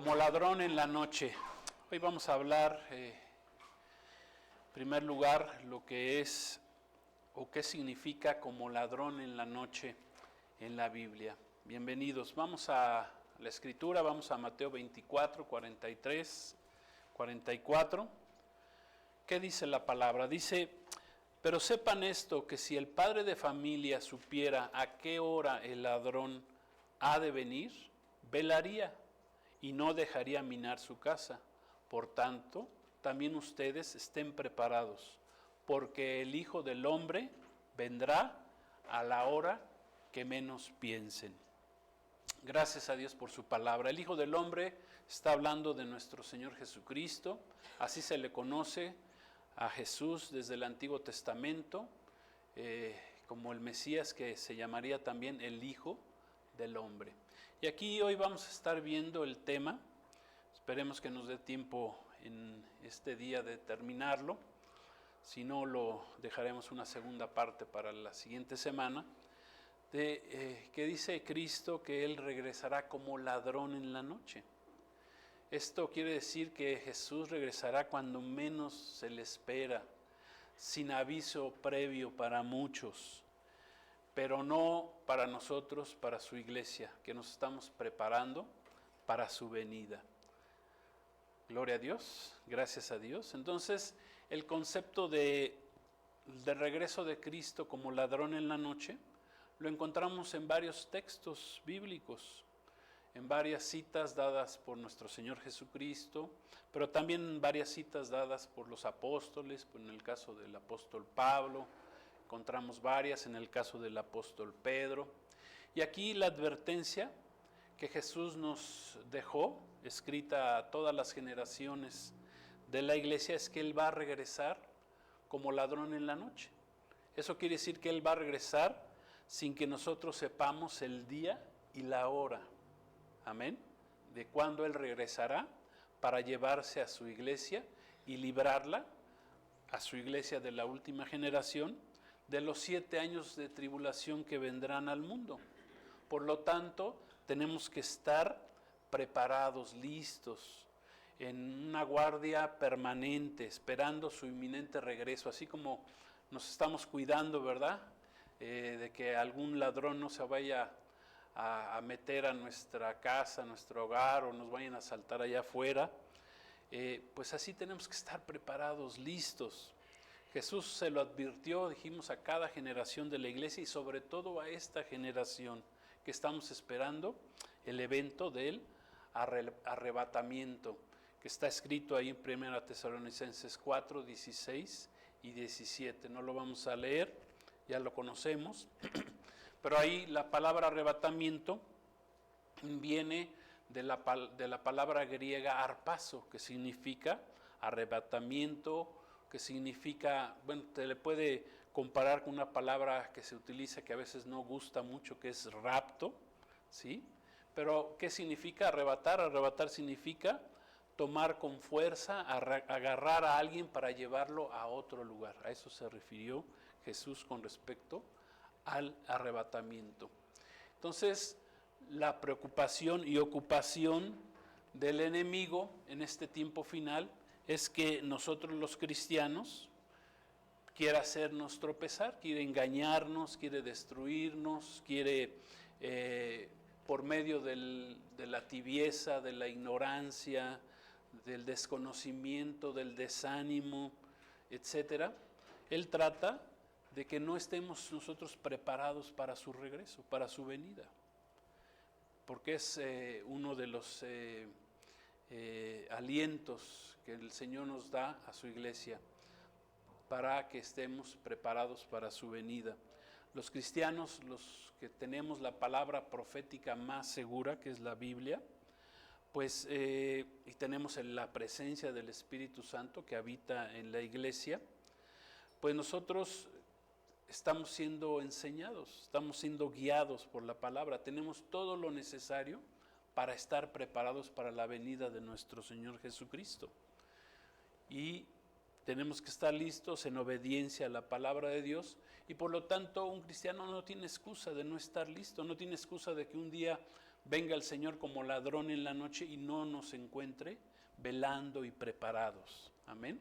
Como ladrón en la noche. Hoy vamos a hablar, en primer lugar, lo que es o qué significa como ladrón en la noche en la Biblia. Bienvenidos. Vamos a la Escritura, vamos a Mateo 24, 43, 44. ¿Qué dice la palabra? Dice: pero sepan esto, que si el padre de familia supiera a qué hora el ladrón ha de venir, velaría y no dejaría minar su casa. Por tanto, también ustedes estén preparados, porque el Hijo del Hombre vendrá a la hora que menos piensen. Gracias a Dios por su palabra. El Hijo del Hombre está hablando de nuestro Señor Jesucristo. Así se le conoce a Jesús desde el Antiguo Testamento, como el Mesías, que se llamaría también el Hijo del Hombre. Y aquí hoy vamos a estar viendo el tema. Esperemos que nos dé tiempo en este día de terminarlo. Si no, lo dejaremos una segunda parte para la siguiente semana. Que dice Cristo que Él regresará como ladrón en la noche. Esto quiere decir que Jesús regresará cuando menos se le espera, sin aviso previo para muchos, pero no para nosotros, para su iglesia, que nos estamos preparando para su venida. Gloria a Dios, gracias a Dios. Entonces, el concepto de regreso de Cristo como ladrón en la noche lo encontramos en varios textos bíblicos, en varias citas dadas por nuestro Señor Jesucristo, pero también en varias citas dadas por los apóstoles. En el caso del apóstol Pablo, encontramos varias, en el caso del apóstol Pedro. Y aquí la advertencia que Jesús nos dejó, escrita a todas las generaciones de la iglesia, es que Él va a regresar como ladrón en la noche. Eso quiere decir que Él va a regresar sin que nosotros sepamos el día y la hora. Amén. De cuándo Él regresará para llevarse a su iglesia y librarla, a su iglesia de la última generación, de los 7 años de tribulación que vendrán al mundo. Por lo tanto, tenemos que estar preparados, listos, en una guardia permanente, esperando su inminente regreso, así como nos estamos cuidando, ¿verdad?, de que algún ladrón no se vaya a meter a nuestra casa, a nuestro hogar, o nos vayan a asaltar allá afuera. Pues así tenemos que estar preparados, listos. Jesús se lo advirtió, dijimos, a cada generación de la iglesia y sobre todo a esta generación que estamos esperando el evento del arrebatamiento, que está escrito ahí en 1 Tesalonicenses 4, 16 y 17. No lo vamos a leer, ya lo conocemos, pero ahí la palabra arrebatamiento viene de la palabra griega arpazo, que significa arrebatamiento, que significa, bueno, te le puede comparar con una palabra que se utiliza que a veces no gusta mucho, que es rapto, ¿sí? Pero ¿qué significa arrebatar? Arrebatar significa tomar con fuerza, agarrar a alguien para llevarlo a otro lugar. A eso se refirió Jesús con respecto al arrebatamiento. Entonces, la preocupación y ocupación del enemigo en este tiempo final es que nosotros los cristianos quiere hacernos tropezar, quiere engañarnos, quiere destruirnos, quiere por medio de la tibieza, de la ignorancia, del desconocimiento, del desánimo, etcétera. Él trata de que no estemos nosotros preparados para su regreso, para su venida, porque es uno de los alientos que el Señor nos da a su iglesia para que estemos preparados para su venida. Los cristianos, los que tenemos la palabra profética más segura, que es la Biblia, pues y tenemos la presencia del Espíritu Santo que habita en la iglesia, pues nosotros estamos siendo enseñados, estamos siendo guiados por la palabra, tenemos todo lo necesario para estar preparados para la venida de nuestro Señor Jesucristo. Y tenemos que estar listos en obediencia a la palabra de Dios, y por lo tanto un cristiano no tiene excusa de no estar listo, no tiene excusa de que un día venga el Señor como ladrón en la noche y no nos encuentre velando y preparados. Amén.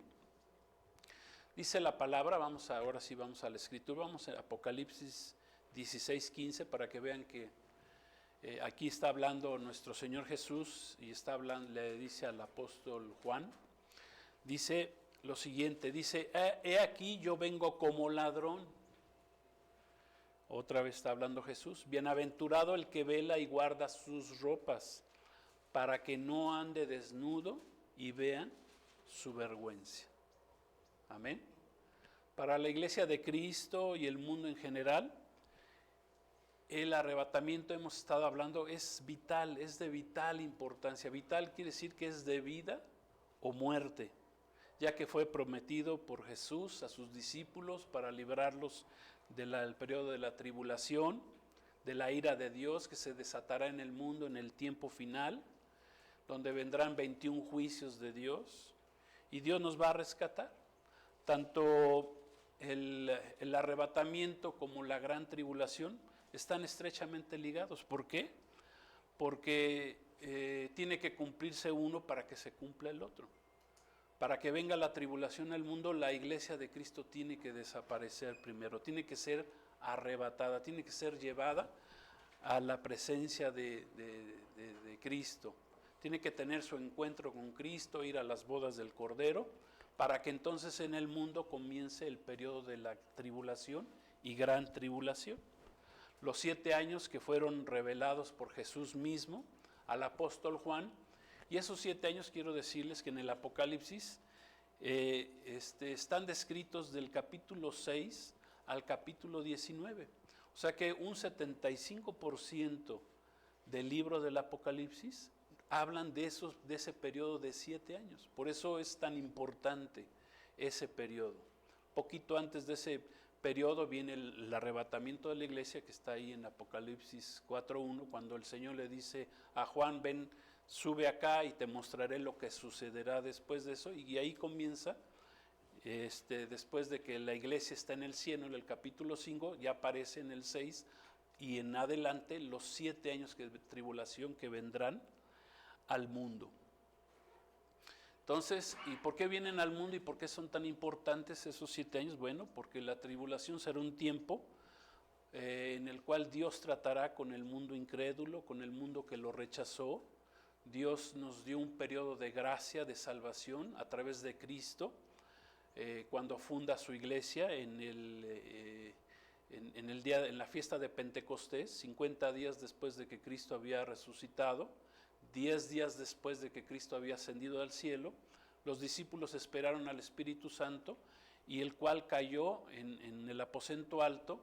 Dice la palabra, ahora sí vamos a la escritura, vamos a Apocalipsis 16:15 para que vean que aquí está hablando nuestro Señor Jesús y le dice al apóstol Juan, dice lo siguiente, dice, he aquí yo vengo como ladrón. Otra vez está hablando Jesús, bienaventurado el que vela y guarda sus ropas, para que no ande desnudo y vean su vergüenza. Amén. Para la iglesia de Cristo y el mundo en general, el arrebatamiento, hemos estado hablando, es vital, es de vital importancia. Vital quiere decir que es de vida o muerte, ya que fue prometido por Jesús a sus discípulos para librarlos del periodo de la tribulación, de la ira de Dios que se desatará en el mundo en el tiempo final, donde vendrán 21 juicios de Dios y Dios nos va a rescatar. Tanto el arrebatamiento como la gran tribulación están estrechamente ligados. ¿Por qué? Porque tiene que cumplirse uno para que se cumpla el otro. Para que venga la tribulación al mundo, la iglesia de Cristo tiene que desaparecer primero, tiene que ser arrebatada, tiene que ser llevada a la presencia de Cristo. Tiene que tener su encuentro con Cristo, ir a las bodas del Cordero, para que entonces en el mundo comience el periodo de la tribulación y gran tribulación. Los 7 años que fueron revelados por Jesús mismo al apóstol Juan, y esos 7 años quiero decirles que en el Apocalipsis están descritos del capítulo 6 al capítulo 19. O sea que un 75% del libro del Apocalipsis hablan de ese periodo de 7 años. Por eso es tan importante ese periodo. Poquito antes de ese periodo viene el arrebatamiento de la iglesia, que está ahí en Apocalipsis 4:1, cuando el Señor le dice a Juan, ven, sube acá y te mostraré lo que sucederá después de eso. Y ahí comienza, después de que la iglesia está en el cielo, en el capítulo 5, ya aparece en el 6 y en adelante los 7 años de tribulación que vendrán al mundo. Entonces, ¿y por qué vienen al mundo y por qué son tan importantes esos 7 años? Bueno, porque la tribulación será un tiempo en el cual Dios tratará con el mundo incrédulo, con el mundo que lo rechazó. Dios nos dio un periodo de gracia, de salvación a través de Cristo, cuando funda su iglesia en la fiesta de Pentecostés, 50 días después de que Cristo había resucitado. 10 días después de que Cristo había ascendido al cielo, los discípulos esperaron al Espíritu Santo, y el cual cayó en el aposento alto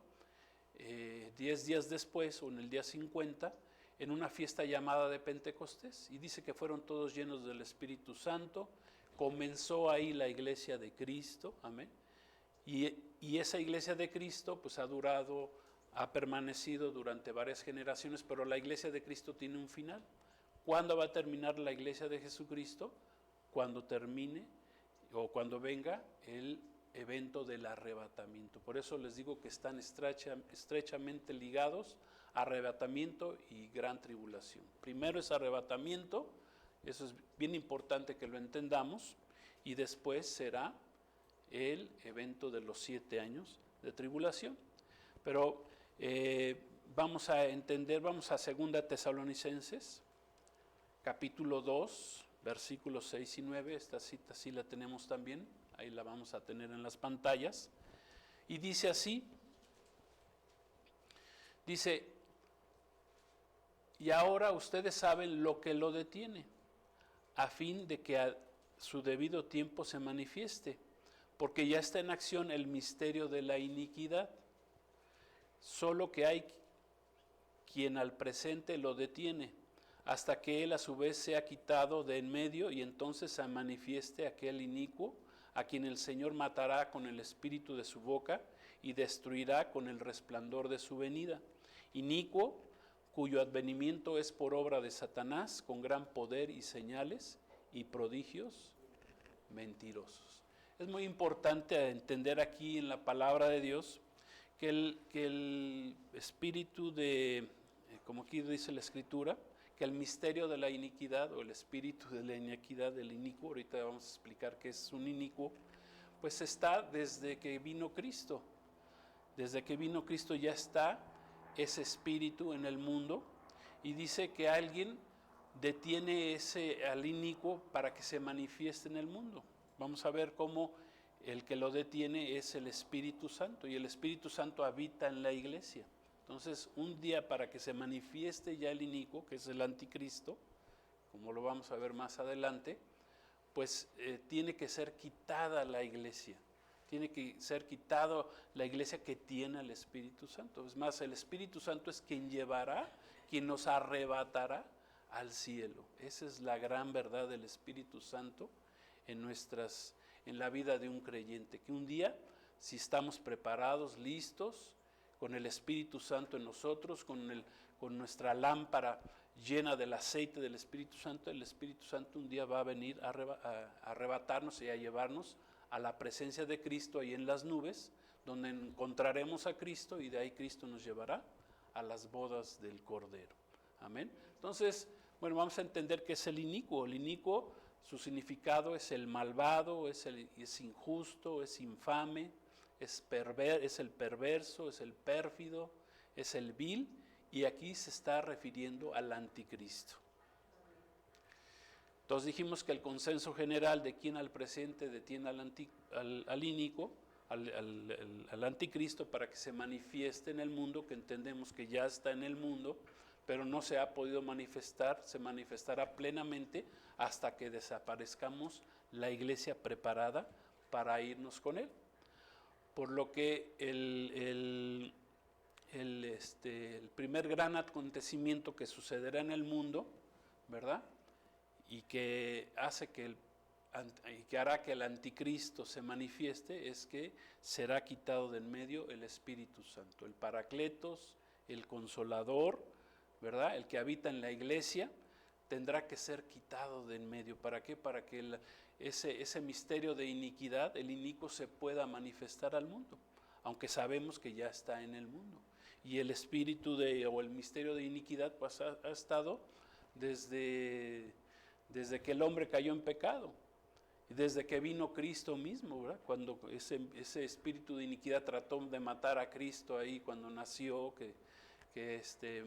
10 días después, o en el día 50, en una fiesta llamada de Pentecostés. Y dice que fueron todos llenos del Espíritu Santo. Comenzó ahí la iglesia de Cristo, amén. Y esa iglesia de Cristo pues ha permanecido durante varias generaciones, pero la iglesia de Cristo tiene un final. ¿Cuándo va a terminar la iglesia de Jesucristo? Cuando termine o cuando venga el evento del arrebatamiento. Por eso les digo que están estrechamente ligados, arrebatamiento y gran tribulación. Primero es arrebatamiento, eso es bien importante que lo entendamos, y después será el evento de los 7 años de tribulación. Pero vamos a entender, vamos a 2 Tesalonicenses, capítulo 2, versículos 6 y 9, esta cita sí la tenemos también, ahí la vamos a tener en las pantallas, y dice así, dice, y ahora ustedes saben lo que lo detiene, a fin de que a su debido tiempo se manifieste, porque ya está en acción el misterio de la iniquidad, solo que hay quien al presente lo detiene, hasta que él a su vez sea quitado de en medio, y entonces se manifieste aquel inicuo, a quien el Señor matará con el espíritu de su boca y destruirá con el resplandor de su venida. Inicuo, cuyo advenimiento es por obra de Satanás, con gran poder y señales y prodigios mentirosos. Es muy importante entender aquí en la palabra de Dios que el espíritu de como aquí dice la Escritura, que el misterio de la iniquidad o el espíritu de la iniquidad del inicuo, ahorita vamos a explicar qué es un inicuo, pues está desde que vino Cristo. Desde que vino Cristo ya está ese espíritu en el mundo, y dice que alguien detiene al inicuo para que se manifieste en el mundo. Vamos a ver cómo el que lo detiene es el Espíritu Santo, y el Espíritu Santo habita en la iglesia. Entonces, un día para que se manifieste ya el inicuo, que es el anticristo, como lo vamos a ver más adelante, pues tiene que ser quitada la iglesia. Tiene que ser quitado la iglesia que tiene al Espíritu Santo. Es más, el Espíritu Santo es quien llevará, quien nos arrebatará al cielo. Esa es la gran verdad del Espíritu Santo en la vida de un creyente. Que un día, si estamos preparados, listos, con el Espíritu Santo en nosotros, con nuestra lámpara llena del aceite del Espíritu Santo, el Espíritu Santo un día va a venir a arrebatarnos y a llevarnos a la presencia de Cristo ahí en las nubes, donde encontraremos a Cristo, y de ahí Cristo nos llevará a las bodas del Cordero. Amén. Entonces, bueno, vamos a entender qué es el inicuo. El inicuo, su significado es el malvado, es injusto, es infame, es el perverso, es el pérfido, es el vil, y aquí se está refiriendo al anticristo. Entonces dijimos que el consenso general de quién al presente detiene al inicuo, al anticristo, para que se manifieste en el mundo, que entendemos que ya está en el mundo, pero no se ha podido manifestar, se manifestará plenamente hasta que desaparezcamos la iglesia preparada para irnos con él. Por lo que el primer gran acontecimiento que sucederá en el mundo, ¿verdad?, y que hará que el anticristo se manifieste, es que será quitado de en medio el Espíritu Santo, el Paracletos, el Consolador, ¿verdad?, el que habita en la iglesia, tendrá que ser quitado de en medio. ¿Para qué? Para que ese misterio de iniquidad, el inicuo, se pueda manifestar al mundo, aunque sabemos que ya está en el mundo. Y el espíritu o el misterio de iniquidad pues ha estado desde que el hombre cayó en pecado, y desde que vino Cristo mismo, ¿verdad?, cuando ese espíritu de iniquidad trató de matar a Cristo ahí cuando nació, que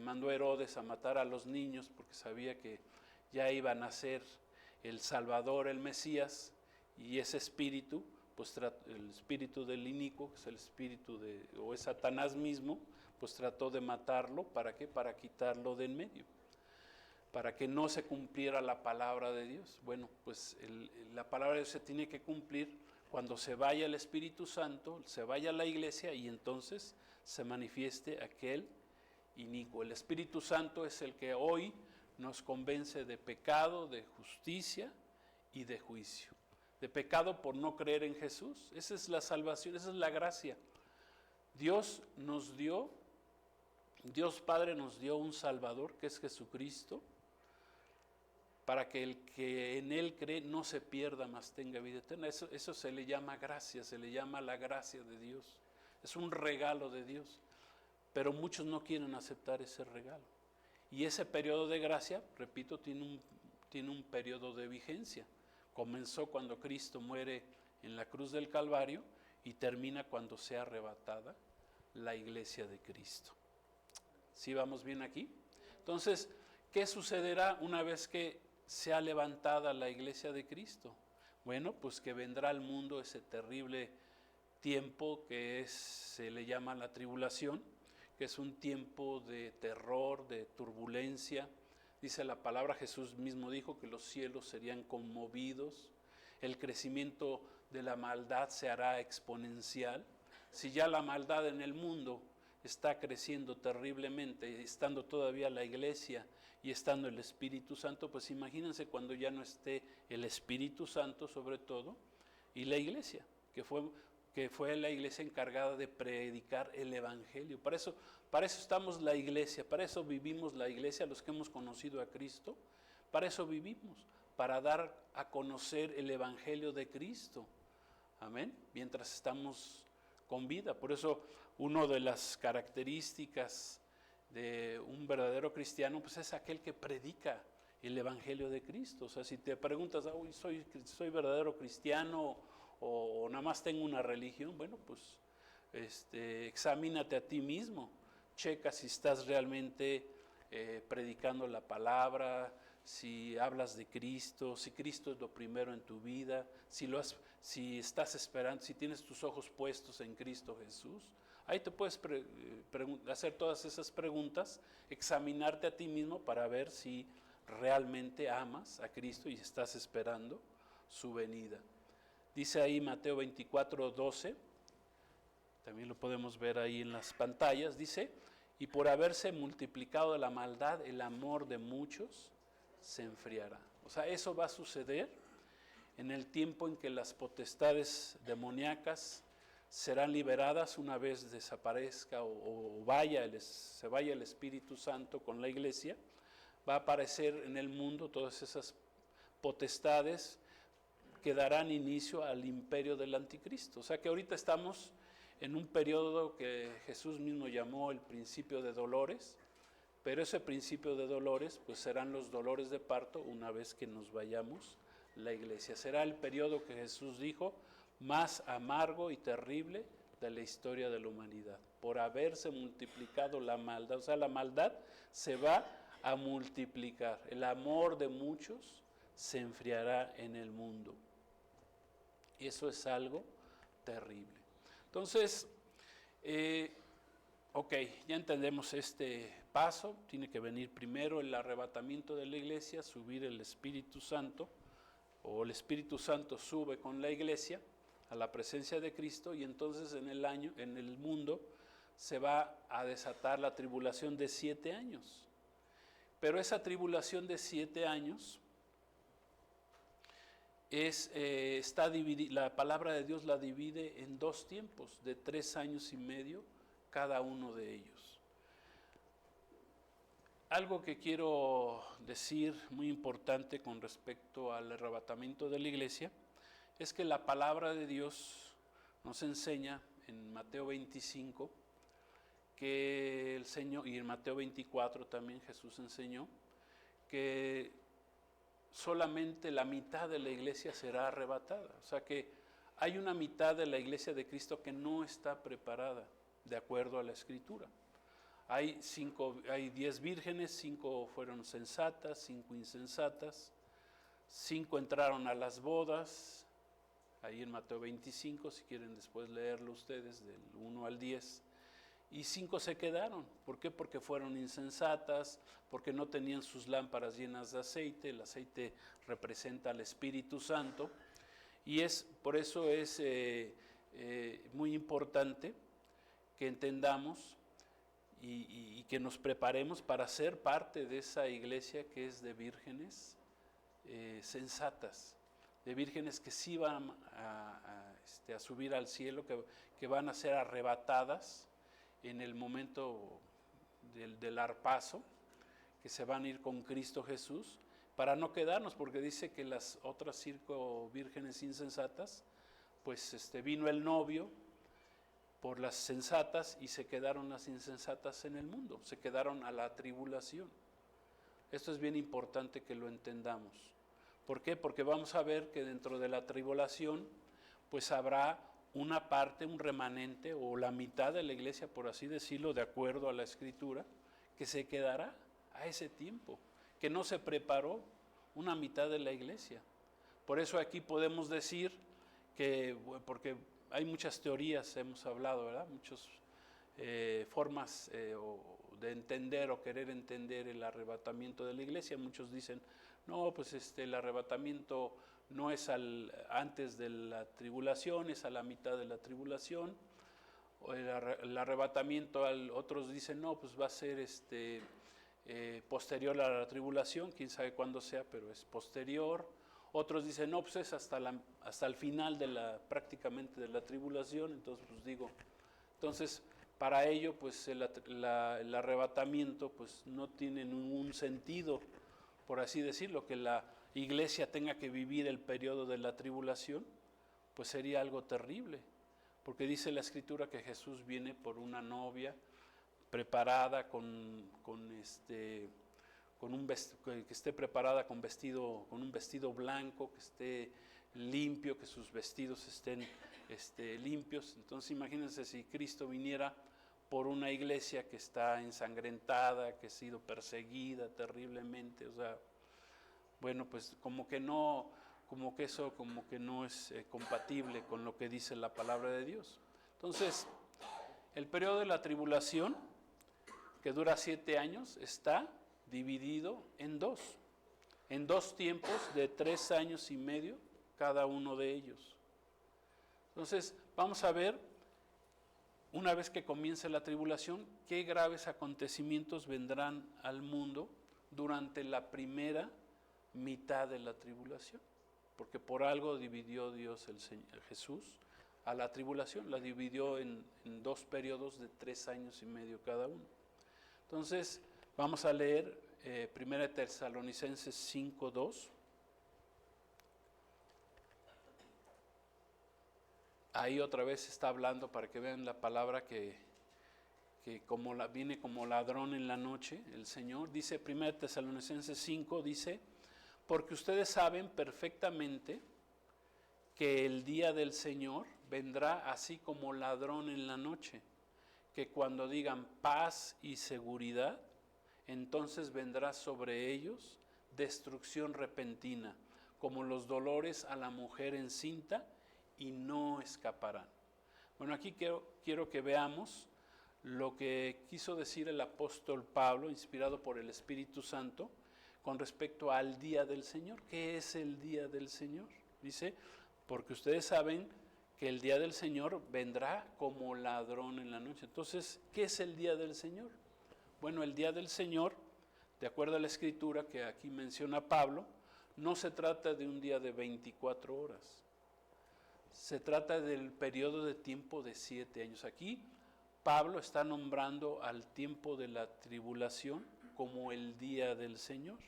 mandó Herodes a matar a los niños porque sabía que ya iba a nacer el Salvador, el Mesías, y ese espíritu, pues el espíritu del inicuo, que es el espíritu o es Satanás mismo, pues trató de matarlo. ¿Para qué? Para quitarlo de en medio, para que no se cumpliera la palabra de Dios. Bueno, pues la palabra de Dios se tiene que cumplir cuando se vaya el Espíritu Santo, se vaya a la iglesia, y entonces se manifieste aquel inicuo. El Espíritu Santo es el que hoy nos convence de pecado, de justicia y de juicio. De pecado por no creer en Jesús. Esa es la salvación, esa es la gracia. Dios Padre nos dio un Salvador, que es Jesucristo, para que el que en Él cree no se pierda, mas tenga vida eterna. Eso se le llama gracia, se le llama la gracia de Dios. Es un regalo de Dios, pero muchos no quieren aceptar ese regalo. Y ese periodo de gracia, repito, tiene un periodo de vigencia. Comenzó cuando Cristo muere en la cruz del Calvario y termina cuando sea arrebatada la iglesia de Cristo. ¿Sí vamos bien aquí? Entonces, ¿qué sucederá una vez que sea levantada la iglesia de Cristo? Bueno, pues que vendrá al mundo ese terrible tiempo que se le llama la tribulación, que es un tiempo de terror, de turbulencia. Dice la palabra, Jesús mismo dijo que los cielos serían conmovidos, el crecimiento de la maldad se hará exponencial. Si ya la maldad en el mundo está creciendo terriblemente, estando todavía la iglesia y estando el Espíritu Santo, pues imagínense cuando ya no esté el Espíritu Santo sobre todo, y la iglesia, que fue la iglesia encargada de predicar el Evangelio. Para eso estamos la iglesia, para eso vivimos la iglesia, los que hemos conocido a Cristo, para eso vivimos, para dar a conocer el Evangelio de Cristo. Amén. Mientras estamos con vida. Por eso una de las características de un verdadero cristiano, pues es aquel que predica el Evangelio de Cristo. O sea, si te preguntas, ¿soy verdadero cristiano o nada más tengo una religión? Bueno, pues examínate a ti mismo, checa si estás realmente predicando la palabra, si hablas de Cristo, si Cristo es lo primero en tu vida, si estás esperando, si tienes tus ojos puestos en Cristo Jesús. Ahí te puedes hacer todas esas preguntas, examinarte a ti mismo para ver si realmente amas a Cristo y estás esperando su venida. Dice ahí Mateo 24:12, también lo podemos ver ahí en las pantallas, dice: y por haberse multiplicado la maldad, el amor de muchos se enfriará. O sea, eso va a suceder en el tiempo en que las potestades demoníacas serán liberadas una vez desaparezca o se vaya el Espíritu Santo con la iglesia. Va a aparecer en el mundo todas esas potestades que darán inicio al imperio del anticristo. O sea que ahorita estamos en un periodo que Jesús mismo llamó el principio de dolores, pero ese principio de dolores pues serán los dolores de parto una vez que nos vayamos la iglesia. Será el periodo que Jesús dijo más amargo y terrible de la historia de la humanidad, por haberse multiplicado la maldad. O sea, la maldad se va a multiplicar, el amor de muchos se enfriará en el mundo. Y eso es algo terrible. Entonces, ya entendemos este paso. Tiene que venir primero el arrebatamiento de la iglesia, subir el Espíritu Santo, o el Espíritu Santo sube con la iglesia a la presencia de Cristo, y entonces en el mundo se va a desatar la tribulación de 7 años. Pero esa tribulación de 7 años está dividida, la palabra de Dios la divide en 2 tiempos, de 3 años y medio cada uno de ellos. Algo que quiero decir muy importante con respecto al arrebatamiento de la iglesia es que la palabra de Dios nos enseña en Mateo 25 que el Señor, y en Mateo 24 también Jesús enseñó que solamente la mitad de la iglesia será arrebatada. O sea que hay una mitad de la iglesia de Cristo que no está preparada de acuerdo a la Escritura. Hay 10 vírgenes, 5 fueron sensatas, 5 insensatas, 5 entraron a las bodas, ahí en Mateo 25, si quieren después leerlo ustedes, del 1 al 10, y 5 se quedaron. ¿Por qué? Porque fueron insensatas, porque no tenían sus lámparas llenas de aceite. El aceite representa al Espíritu Santo, y por eso es muy importante que entendamos y que nos preparemos para ser parte de esa iglesia que es de vírgenes sensatas, de vírgenes que sí van a subir al cielo, que van a ser arrebatadas en el momento del arpazo, que se van a ir con Cristo Jesús, para no quedarnos, porque dice que las otras 5 vírgenes insensatas, pues vino el novio por las sensatas y se quedaron las insensatas en el mundo, se quedaron a la tribulación. Esto es bien importante que lo entendamos. ¿Por qué? Porque vamos a ver que dentro de la tribulación pues habrá una parte, un remanente o la mitad de la iglesia, por así decirlo, de acuerdo a la Escritura, que se quedará a ese tiempo, que no se preparó una mitad de la iglesia. Por eso aquí podemos decir que, porque hay muchas teorías, hemos hablado, ¿verdad? Muchas formas de entender o querer entender el arrebatamiento de la iglesia. Muchos dicen, no, pues el arrebatamiento no es antes de la tribulación, es a la mitad de la tribulación. O el arrebatamiento, otros dicen, no, pues va a ser posterior a la tribulación, quién sabe cuándo sea, pero es posterior. Otros dicen, no, pues es hasta el final prácticamente de la tribulación. Entonces, pues entonces para ello, pues el arrebatamiento pues no tiene ningún sentido, por así decirlo, que la iglesia tenga que vivir el periodo de la tribulación, pues sería algo terrible, porque dice la Escritura que Jesús viene por una novia preparada que esté preparada con un vestido blanco, que esté limpio, que sus vestidos estén limpios. Entonces imagínense si Cristo viniera por una iglesia que está ensangrentada, que ha sido perseguida terriblemente, o sea, bueno, pues como que eso no es compatible con lo que dice la palabra de Dios. Entonces, el periodo de la tribulación, que dura 7 años, está dividido en dos tiempos de 3 años y medio cada uno de ellos. Entonces, vamos a ver, una vez que comience la tribulación, qué graves acontecimientos vendrán al mundo durante la primera mitad de la tribulación, porque por algo dividió Dios Jesús a la tribulación, la dividió en 2 periodos de 3 años y medio cada uno. Entonces, vamos a leer 1 Tesalonicenses 5:2. Ahí otra vez está hablando para que vean la palabra que viene como ladrón en la noche, el Señor. Dice 1 Tesalonicenses 5, dice, porque ustedes saben perfectamente que el día del Señor vendrá así como ladrón en la noche, que cuando digan paz y seguridad, entonces vendrá sobre ellos destrucción repentina, como los dolores a la mujer encinta, y no escaparán. Bueno, aquí quiero que veamos lo que quiso decir el apóstol Pablo, inspirado por el Espíritu Santo, con respecto al día del Señor. ¿Qué es el día del Señor? Dice, porque ustedes saben que el día del Señor vendrá como ladrón en la noche. Entonces, ¿qué es el día del Señor? Bueno, el día del Señor, de acuerdo a la Escritura que aquí menciona Pablo, no se trata de un día de 24 horas. Se trata del periodo de tiempo de 7 años. Aquí Pablo está nombrando al tiempo de la tribulación como el día del Señor,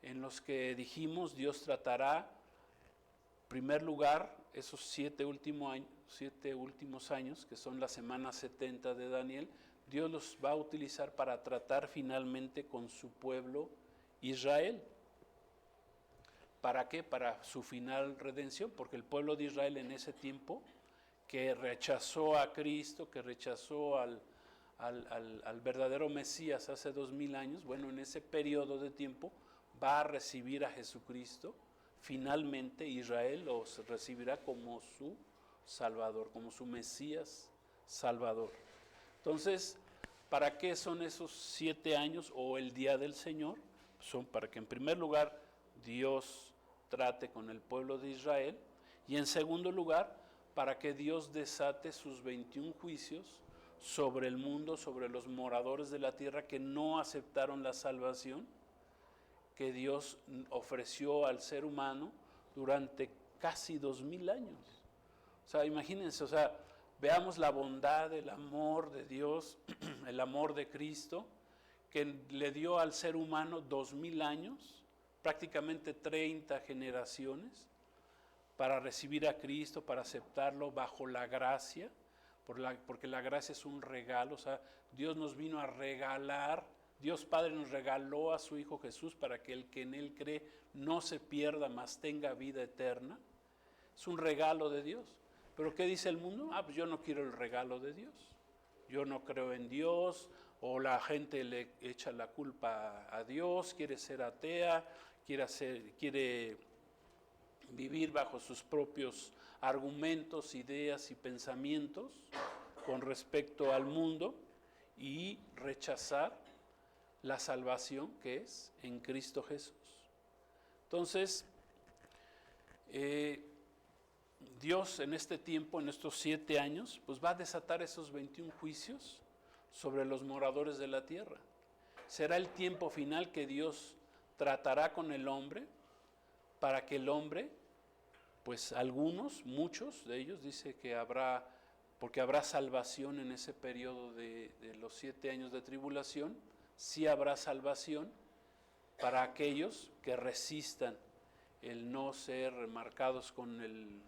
en los que dijimos Dios tratará, en primer lugar, esos 7 últimos años, que son la semana 70 de Daniel, Dios los va a utilizar para tratar finalmente con su pueblo Israel. ¿Para qué? Para su final redención, porque el pueblo de Israel en ese tiempo, que rechazó a Cristo, que rechazó al verdadero Mesías hace 2000 años, bueno, en ese periodo de tiempo va a recibir a Jesucristo. Finalmente Israel los recibirá como su Salvador, como su Mesías Salvador. Entonces, ¿para qué son esos 7 años o el día del Señor? Son para que en primer lugar Dios trate con el pueblo de Israel, y en segundo lugar, para que Dios desate sus 21 juicios sobre el mundo, sobre los moradores de la tierra que no aceptaron la salvación que Dios ofreció al ser humano durante casi 2000 años. O sea, imagínense, veamos la bondad, el amor de Dios, el amor de Cristo, que le dio al ser humano 2000 años, prácticamente 30 generaciones, para recibir a Cristo, para aceptarlo bajo la gracia, porque la gracia es un regalo. O sea, Dios nos vino a regalar, Dios Padre nos regaló a su Hijo Jesús para que el que en Él cree no se pierda, mas tenga vida eterna. Es un regalo de Dios. ¿Pero qué dice el mundo? Pues yo no quiero el regalo de Dios. Yo no creo en Dios, o la gente le echa la culpa a Dios, quiere ser atea, quiere vivir bajo sus propios argumentos, ideas y pensamientos con respecto al mundo, y rechazar la salvación que es en Cristo Jesús. Entonces, Dios en este tiempo, en estos 7 años, pues va a desatar esos 21 juicios sobre los moradores de la tierra. Será el tiempo final que Dios tratará con el hombre, para que el hombre, pues muchos de ellos, dice que porque habrá salvación en ese periodo de los 7 años de tribulación, sí habrá salvación para aquellos que resistan el no ser marcados con el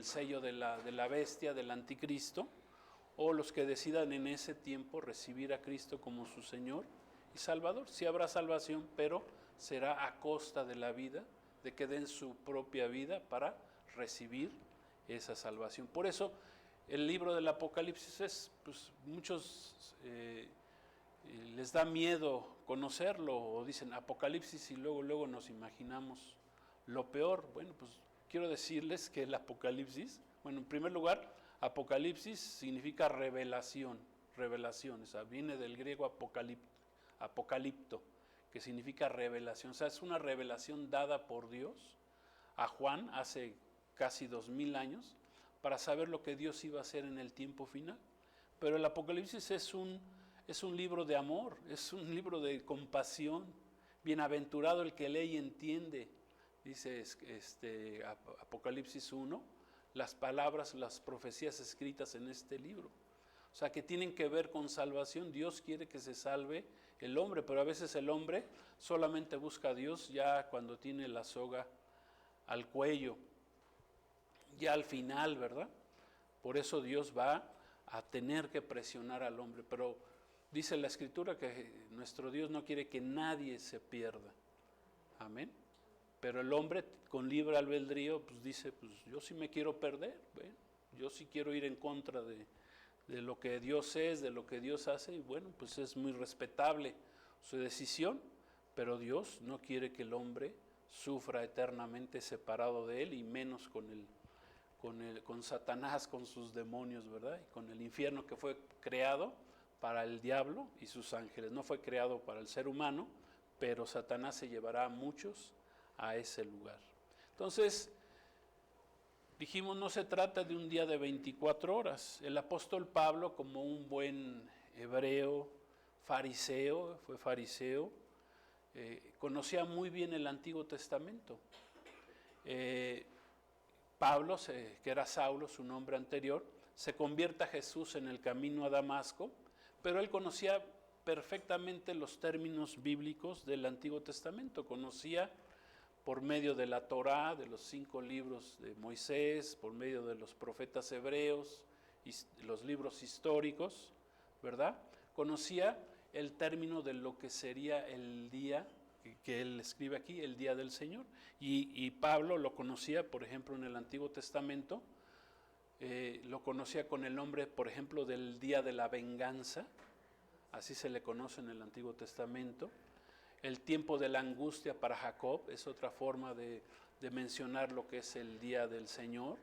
sello de la bestia, del anticristo, o los que decidan en ese tiempo recibir a Cristo como su Señor y Salvador. Sí habrá salvación, pero será a costa de la vida, de que den su propia vida para recibir esa salvación. Por eso el libro del Apocalipsis es, pues muchos les da miedo conocerlo, o dicen Apocalipsis y luego nos imaginamos lo peor. Bueno, pues quiero decirles que el Apocalipsis, bueno, en primer lugar, Apocalipsis significa revelación, o sea, viene del griego apocalipto, que significa revelación, o sea, es una revelación dada por Dios a Juan hace casi 2000 años para saber lo que Dios iba a hacer en el tiempo final. Pero el Apocalipsis es un libro de amor, es un libro de compasión. Bienaventurado el que lee y entiende, dice Apocalipsis 1, las palabras, las profecías escritas en este libro. O sea, que tienen que ver con salvación. Dios quiere que se salve el hombre, pero a veces el hombre solamente busca a Dios ya cuando tiene la soga al cuello, ya al final, ¿verdad? Por eso Dios va a tener que presionar al hombre, pero dice la Escritura que nuestro Dios no quiere que nadie se pierda. Amén. Pero el hombre con libre albedrío pues dice, pues yo sí me quiero perder, ¿ven? Yo sí quiero ir en contra de lo que Dios es, de lo que Dios hace, y bueno, pues es muy respetable su decisión, pero Dios no quiere que el hombre sufra eternamente separado de Él, y menos con Satanás, con sus demonios, ¿verdad? Y con el infierno que fue creado para el diablo y sus ángeles. No fue creado para el ser humano, pero Satanás se llevará a muchos a ese lugar. Entonces, dijimos, no se trata de un día de 24 horas. El apóstol Pablo, como un buen hebreo, fariseo, fue fariseo, conocía muy bien el Antiguo Testamento. Pablo, que era Saulo, su nombre anterior, se convierte a Jesús en el camino a Damasco, pero él conocía perfectamente los términos bíblicos del Antiguo Testamento, conocía por medio de la Torá, de los 5 libros de Moisés, por medio de los profetas hebreos, y los libros históricos, ¿verdad? Conocía el término de lo que sería el día que él escribe aquí, el día del Señor. Y Pablo lo conocía, por ejemplo, en el Antiguo Testamento, lo conocía con el nombre, por ejemplo, del día de la venganza, así se le conoce en el Antiguo Testamento. El tiempo de la angustia para Jacob es otra forma de mencionar lo que es el día del Señor.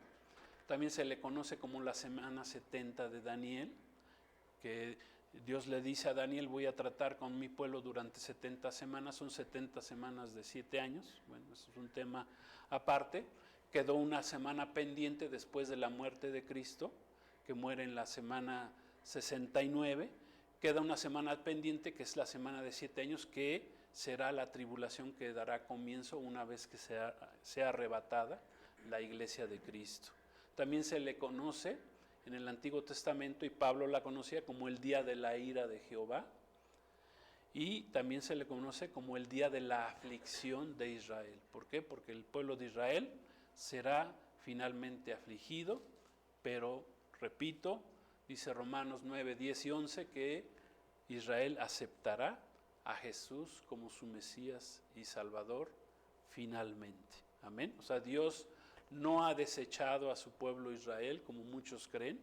También se le conoce como la semana 70 de Daniel, que Dios le dice a Daniel, voy a tratar con mi pueblo durante 70 semanas, son 70 semanas de 7 años, bueno, eso es un tema aparte. Quedó una semana pendiente después de la muerte de Cristo, que muere en la semana 69, queda una semana pendiente que es la semana de 7 años, que será la tribulación que dará comienzo una vez que sea arrebatada la iglesia de Cristo. También se le conoce en el Antiguo Testamento, y Pablo la conocía como el día de la ira de Jehová, y también se le conoce como el día de la aflicción de Israel. ¿Por qué? Porque el pueblo de Israel será finalmente afligido, pero, repito, dice Romanos 9, 10 y 11, que Israel aceptará a Jesús como su Mesías y Salvador finalmente. Amén. O sea, Dios no ha desechado a su pueblo Israel, como muchos creen.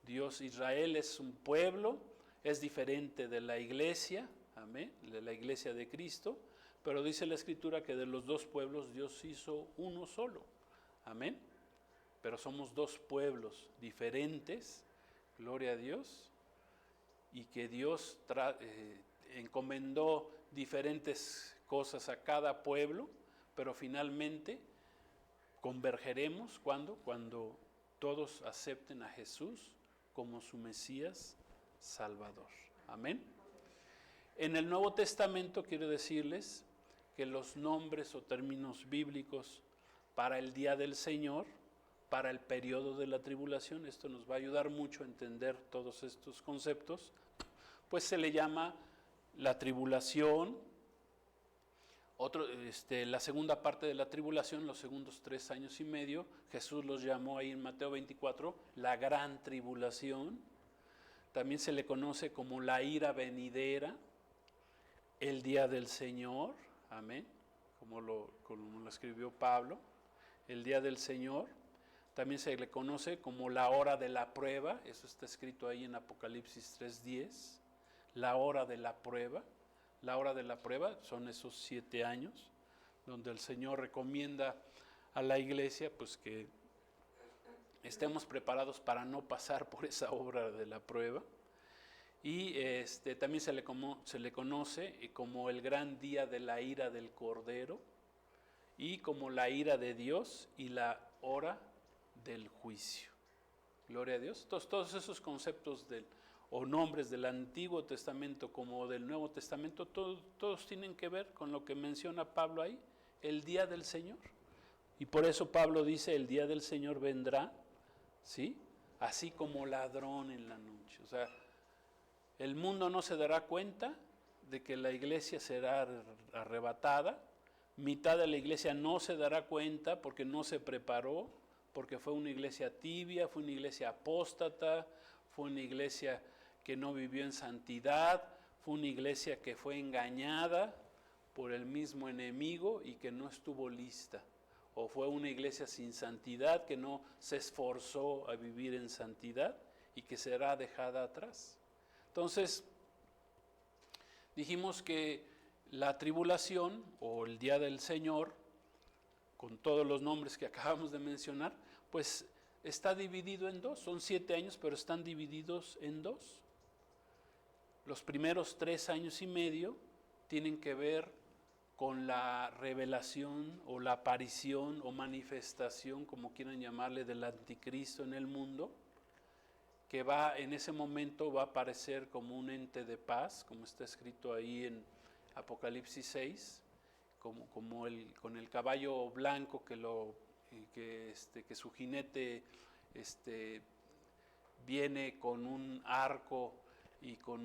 Israel es un pueblo, es diferente de la iglesia, amén, de la iglesia de Cristo, pero dice la Escritura que de los dos pueblos Dios hizo uno solo, amén. Pero somos dos pueblos diferentes, gloria a Dios, y que Dios encomendó diferentes cosas a cada pueblo, pero finalmente convergeremos cuando todos acepten a Jesús como su Mesías Salvador. Amén. En el Nuevo Testamento quiero decirles que los nombres o términos bíblicos para el día del Señor, para el periodo de la tribulación, esto nos va a ayudar mucho a entender todos estos conceptos, pues se le llama la tribulación. La segunda parte de la tribulación, los segundos 3 años y medio, Jesús los llamó ahí en Mateo 24, la gran tribulación. también se le conoce como la ira venidera, el día del Señor, amén, como lo escribió Pablo, el día del Señor. También se le conoce como la hora de la prueba, eso está escrito ahí en Apocalipsis 3:10, la hora de la prueba. La hora de la prueba son esos 7 años, donde el Señor recomienda a la iglesia pues que estemos preparados para no pasar por esa hora de la prueba. Y también se le conoce como el gran día de la ira del Cordero, y como la ira de Dios y la hora del juicio. Gloria a Dios. Todos esos conceptos o nombres del Antiguo Testamento como del Nuevo Testamento, todos tienen que ver con lo que menciona Pablo ahí, el día del Señor. Y por eso Pablo dice, el día del Señor vendrá, ¿sí?, así como ladrón en la noche. O sea, el mundo no se dará cuenta de que la iglesia será arrebatada. Mitad de la iglesia no se dará cuenta porque no se preparó, porque fue una iglesia tibia, fue una iglesia apóstata, fue una iglesia que no vivió en santidad, fue una iglesia que fue engañada por el mismo enemigo y que no estuvo lista. O fue una iglesia sin santidad que no se esforzó a vivir en santidad y que será dejada atrás. Entonces, dijimos que la tribulación o el día del Señor, con todos los nombres que acabamos de mencionar, pues está dividido en dos. Son 7 años, pero están divididos en dos. Los primeros 3 años y medio tienen que ver con la revelación o la aparición o manifestación, como quieran llamarle, del anticristo en el mundo, que en ese momento va a aparecer como un ente de paz, como está escrito ahí en Apocalipsis 6, con el caballo blanco que su jinete viene con un arco y con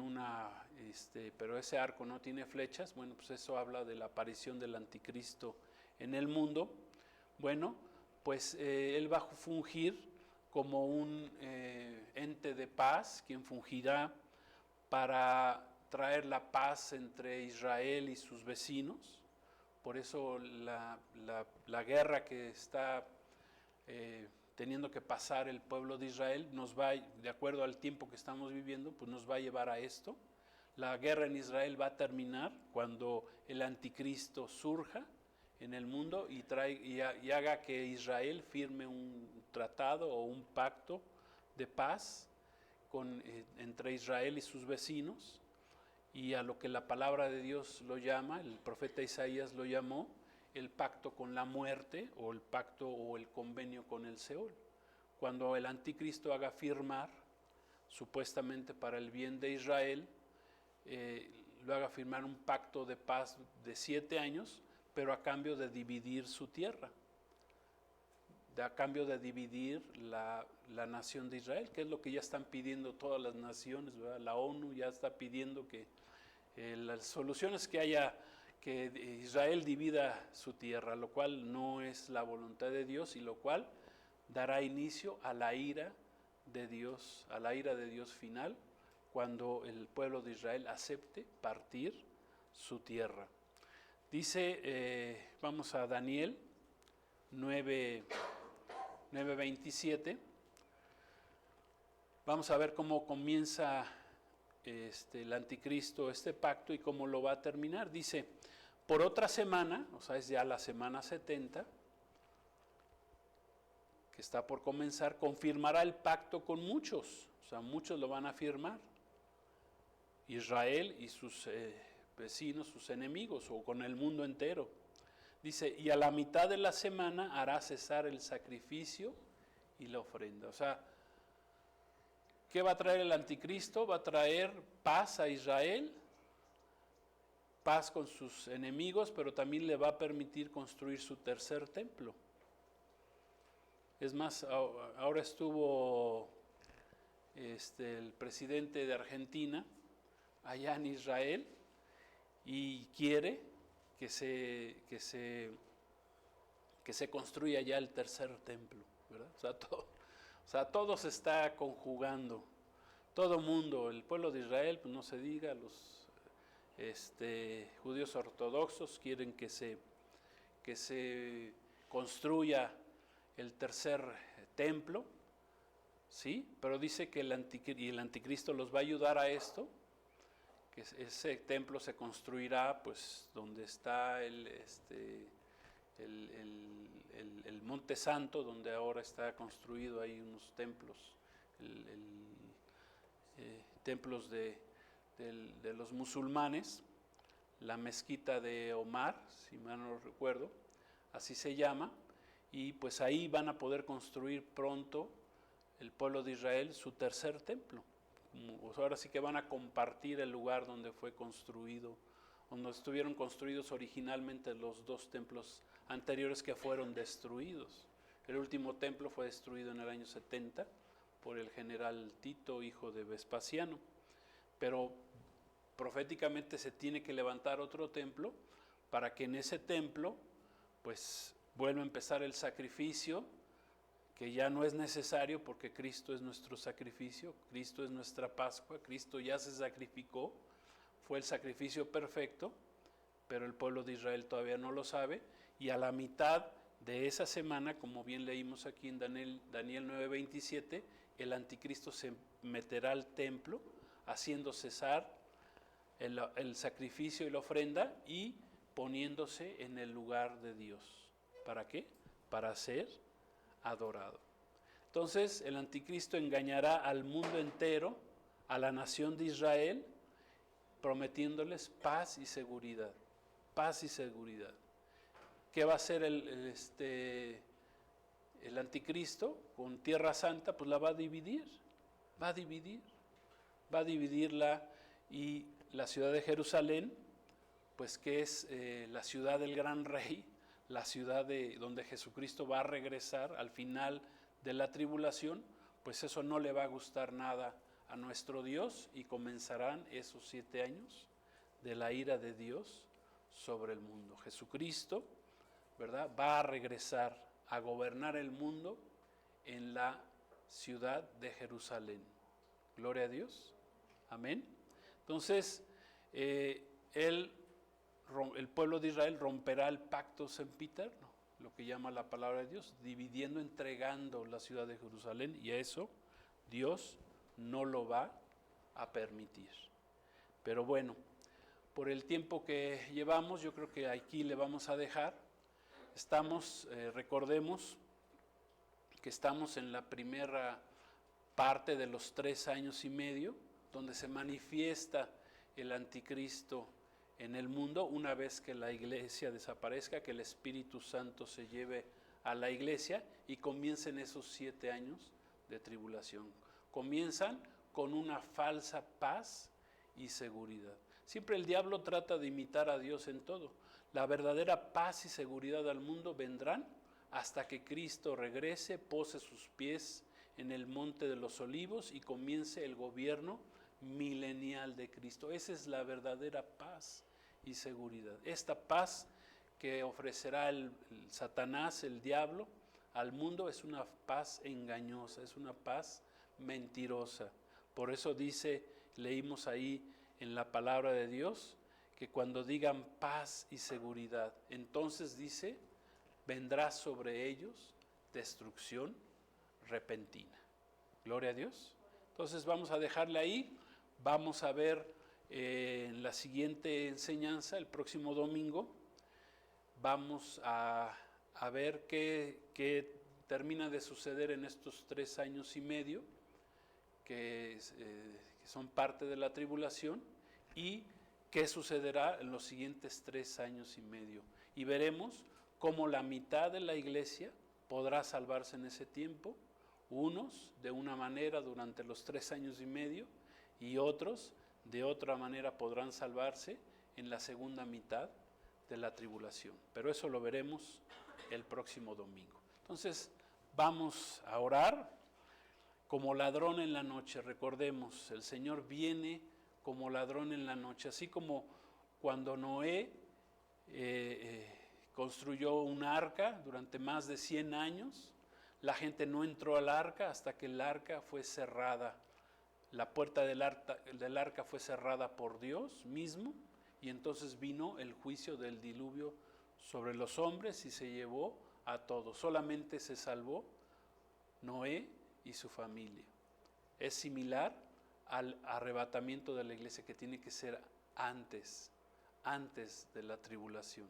pero ese arco no tiene flechas. Bueno, pues eso habla de la aparición del anticristo en el mundo. Bueno, pues él va a fungir como un ente de paz, quien fungirá para traer la paz entre Israel y sus vecinos. Por eso la guerra que está teniendo que pasar el pueblo de Israel nos va, de acuerdo al tiempo que estamos viviendo, pues nos va a llevar a esto. La guerra en Israel va a terminar cuando el anticristo surja en el mundo y haga que Israel firme un tratado o un pacto de paz entre Israel y sus vecinos, y a lo que la palabra de Dios lo llama, el profeta Isaías lo llamó, el pacto con la muerte, o el pacto o el convenio con el Seol. Cuando el anticristo haga firmar, supuestamente para el bien de Israel, lo haga firmar un pacto de paz de 7 años, pero a cambio de dividir su tierra, a cambio de dividir la nación de Israel, que es lo que ya están pidiendo todas las naciones, ¿verdad? La ONU ya está pidiendo que las soluciones que haya, que Israel divida su tierra, lo cual no es la voluntad de Dios, y lo cual dará inicio a la ira de Dios, final, cuando el pueblo de Israel acepte partir su tierra. Dice, vamos a Daniel 9:27. Vamos a ver cómo comienza el anticristo este pacto y cómo lo va a terminar. Dice, por otra semana, o sea, es ya la semana 70, que está por comenzar, confirmará el pacto con muchos, o sea, muchos lo van a firmar, Israel y sus vecinos, sus enemigos, o con el mundo entero. Dice, y a la mitad de la semana hará cesar el sacrificio y la ofrenda. O sea, ¿qué va a traer el anticristo? Va a traer paz a Israel, paz con sus enemigos, pero también le va a permitir construir su tercer templo. Es más, ahora estuvo el presidente de Argentina allá en Israel y quiere que se construya ya el tercer templo, ¿verdad? O sea, todo se está conjugando, todo mundo, el pueblo de Israel, pues no se diga, los judíos ortodoxos quieren que se construya el tercer templo, ¿sí? Pero dice que el anticristo los va a ayudar a esto, que ese templo se construirá pues donde está el Monte Santo, donde ahora está construido, hay unos templos, templos de los musulmanes, la mezquita de Omar, si mal no recuerdo, así se llama, y pues ahí van a poder construir pronto el pueblo de Israel su tercer templo. Ahora sí que van a compartir el lugar donde fue construido, donde estuvieron construidos originalmente los dos templos anteriores que fueron destruidos. El último templo fue destruido en el año 70 por el general Tito, hijo de Vespasiano, pero proféticamente se tiene que levantar otro templo para que en ese templo pues vuelva a empezar el sacrificio, que ya no es necesario porque Cristo es nuestro sacrificio, Cristo es nuestra Pascua, Cristo ya se sacrificó, fue el sacrificio perfecto, pero el pueblo de Israel todavía no lo sabe, y a la mitad de esa semana, como bien leímos aquí en Daniel 9:27, el anticristo se meterá al templo haciendo cesar el sacrificio y la ofrenda y poniéndose en el lugar de Dios. ¿Para qué? Para ser adorado. Entonces el anticristo engañará al mundo entero, a la nación de Israel, prometiéndoles paz y seguridad. Paz y seguridad. ¿Qué va a hacer el anticristo con Tierra Santa? Pues la va a dividir, va a dividirla, y la ciudad de Jerusalén, pues que es la ciudad del gran rey, la ciudad donde Jesucristo va a regresar al final de la tribulación, pues eso no le va a gustar nada a nuestro Dios, y comenzarán esos 7 años de la ira de Dios sobre el mundo. Jesucristo, ¿verdad?, va a regresar a gobernar el mundo en la ciudad de Jerusalén. Gloria a Dios. Amén. Entonces, el pueblo de Israel romperá el pacto sempiterno, lo que llama la palabra de Dios, dividiendo, entregando la ciudad de Jerusalén, y eso Dios no lo va a permitir. Pero bueno, por el tiempo que llevamos, yo creo que aquí le vamos a dejar. Recordemos que estamos en la primera parte de los 3 años y medio, donde se manifiesta el anticristo en el mundo, una vez que la iglesia desaparezca, que el Espíritu Santo se lleve a la iglesia y comiencen esos 7 años de tribulación. Comienzan con una falsa paz y seguridad. Siempre el diablo trata de imitar a Dios en todo. La verdadera paz y seguridad al mundo vendrán hasta que Cristo regrese, pose sus pies en el monte de los olivos y comience el gobierno milenial de Cristo. Esa es la verdadera paz y seguridad. Esta paz que ofrecerá el Satanás, el diablo, al mundo, es una paz engañosa, es una paz mentirosa. Por eso leímos ahí en la palabra de Dios, que cuando digan paz y seguridad, entonces dice, vendrá sobre ellos destrucción repentina. Gloria a Dios. Entonces vamos a dejarle ahí. Vamos a ver en la siguiente enseñanza, el próximo domingo, vamos a ver qué termina de suceder en estos 3 años y medio, que son parte de la tribulación, y qué sucederá en los siguientes 3 años y medio. Y veremos cómo la mitad de la iglesia podrá salvarse en ese tiempo, unos de una manera durante los 3 años y medio, y otros de otra manera podrán salvarse en la segunda mitad de la tribulación. Pero eso lo veremos el próximo domingo. Entonces, vamos a orar como ladrón en la noche. Recordemos, el Señor viene como ladrón en la noche, así como cuando Noé construyó un arca durante más de 100 años, la gente no entró al arca hasta que el arca fue cerrada la puerta del arca fue cerrada por Dios mismo, y entonces vino el juicio del diluvio sobre los hombres y se llevó a todos. Solamente se salvó Noé y su familia. Es similar al arrebatamiento de la iglesia, que tiene que ser antes de la tribulación.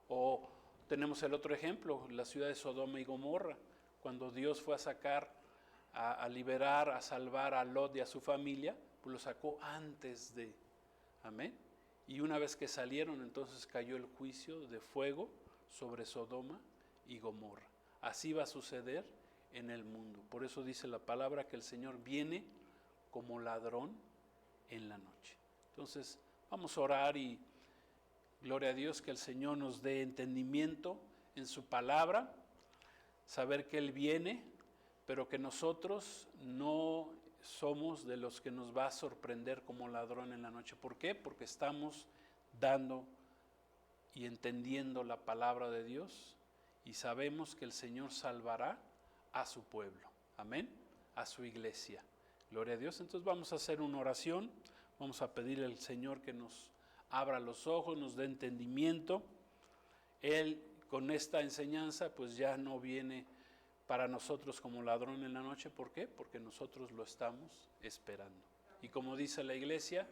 O tenemos el otro ejemplo, la ciudad de Sodoma y Gomorra, cuando Dios fue a sacar, a liberar, a salvar a Lot y a su familia, pues lo sacó antes de, amén. Y una vez que salieron, entonces cayó el juicio de fuego sobre Sodoma y Gomorra. Así va a suceder en el mundo. Por eso dice la palabra que el Señor viene como ladrón en la noche. Entonces vamos a orar y gloria a Dios, que el Señor nos dé entendimiento en su palabra, saber que Él viene, pero que nosotros no somos de los que nos va a sorprender como ladrón en la noche. ¿Por qué? Porque estamos dando y entendiendo la palabra de Dios y sabemos que el Señor salvará a su pueblo, amén, a su iglesia. Gloria a Dios. Entonces vamos a hacer una oración, vamos a pedirle al Señor que nos abra los ojos, nos dé entendimiento. Él con esta enseñanza pues ya no viene para nosotros como ladrón en la noche. ¿Por qué? Porque nosotros lo estamos esperando. Y como dice la iglesia,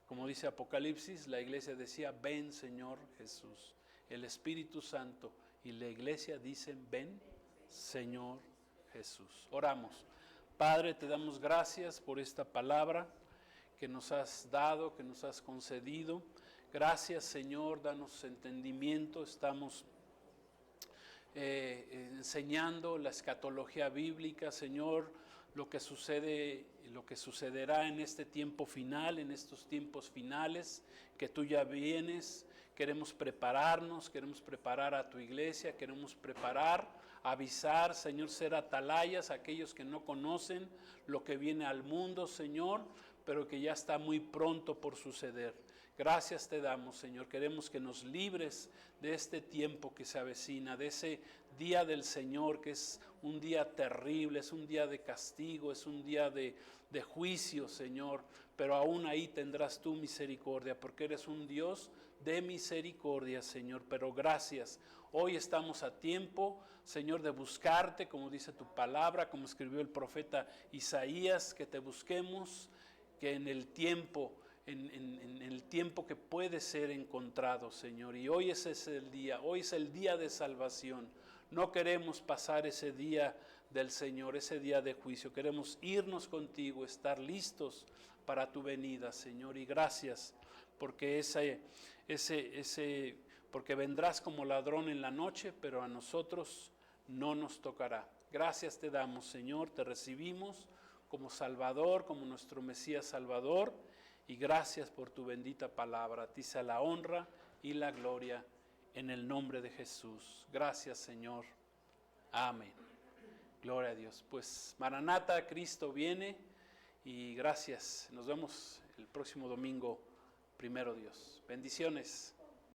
como dice Apocalipsis, la iglesia decía, ven Señor Jesús. El Espíritu Santo y la iglesia dicen, ven Señor Jesús. Oramos. Padre, te damos gracias por esta palabra que nos has dado, que nos has concedido. Gracias, Señor, danos entendimiento. Estamos enseñando la escatología bíblica, Señor, lo que sucede, lo que sucederá en este tiempo final, en estos tiempos finales, que tú ya vienes. Queremos prepararnos, queremos preparar a tu iglesia, queremos preparar, avisar, Señor, ser atalayas a aquellos que no conocen lo que viene al mundo, Señor, pero que ya está muy pronto por suceder. Gracias te damos, Señor. Queremos que nos libres de este tiempo que se avecina, de ese día del Señor, que es un día terrible, es un día de castigo, es un día de juicio, Señor. Pero aún ahí tendrás tu misericordia, porque eres un Dios de misericordia, Señor. Pero gracias. Hoy estamos a tiempo, Señor, de buscarte, como dice tu palabra, como escribió el profeta Isaías, que te busquemos, que en el tiempo, en el tiempo que puede ser encontrado, Señor. Y hoy ese es el día, hoy es el día de salvación. No queremos pasar ese día del Señor, ese día de juicio. Queremos irnos contigo, estar listos para tu venida, Señor. Y gracias porque porque vendrás como ladrón en la noche, pero a nosotros no nos tocará. Gracias te damos, Señor, te recibimos como Salvador, como nuestro Mesías Salvador, y gracias por tu bendita palabra. A ti sea la honra y la gloria en el nombre de Jesús. Gracias, Señor. Amén. Gloria a Dios. Pues Maranata, Cristo viene, y gracias. Nos vemos el próximo domingo, primero Dios. Bendiciones.